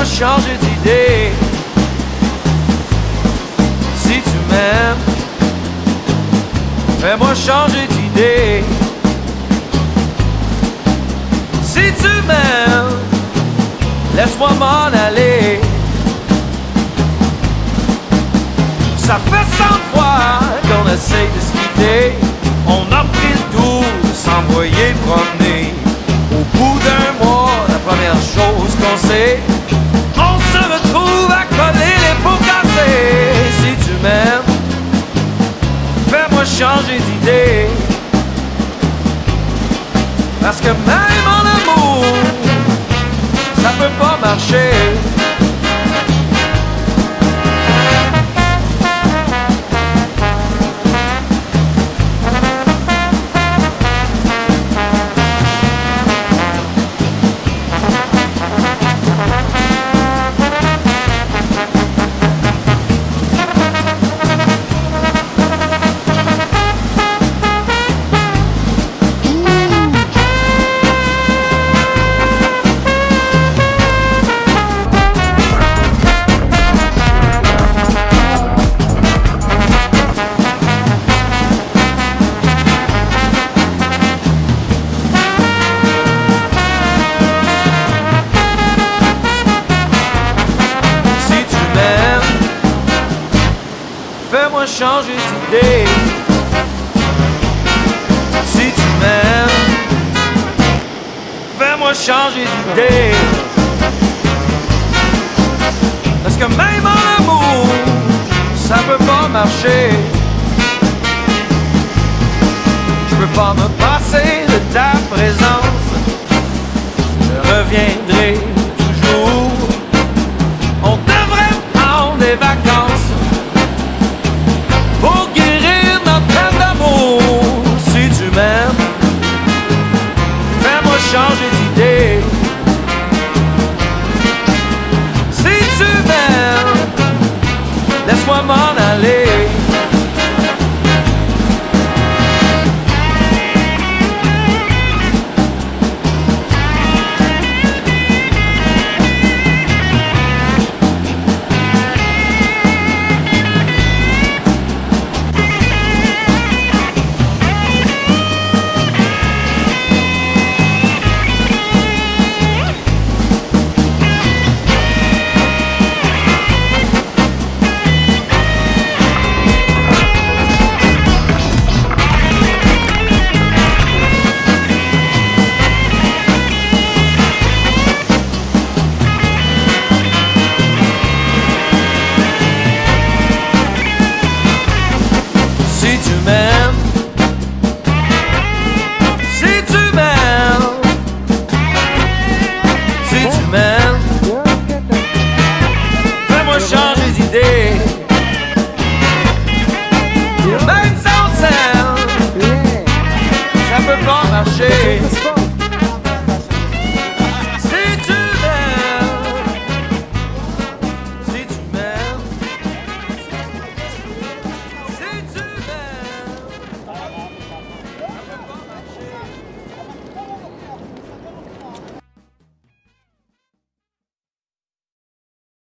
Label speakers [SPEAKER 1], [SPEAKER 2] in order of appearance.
[SPEAKER 1] fais-moi changer d'idée. Si tu m'aimes, fais-moi changer d'idée. Si tu m'aimes, laisse-moi m'en aller. Ça fait 100 fois qu'on essaye de se quitter. On a pris le tour de s'envoyer promener. Au bout d'un mois, la première chose qu'on sait, on se retrouve à coller les pots cassés. Si tu m'aimes, fais-moi changer d'idée. Parce que même en amour, ça peut pas marcher. Fais-moi changer d'idée. Si tu m'aimes, fais-moi changer d'idée. Parce que même en amour, ça peut pas marcher. Je peux pas me passer de ta présence. Je reviendrai toujours. On devrait prendre des vacances.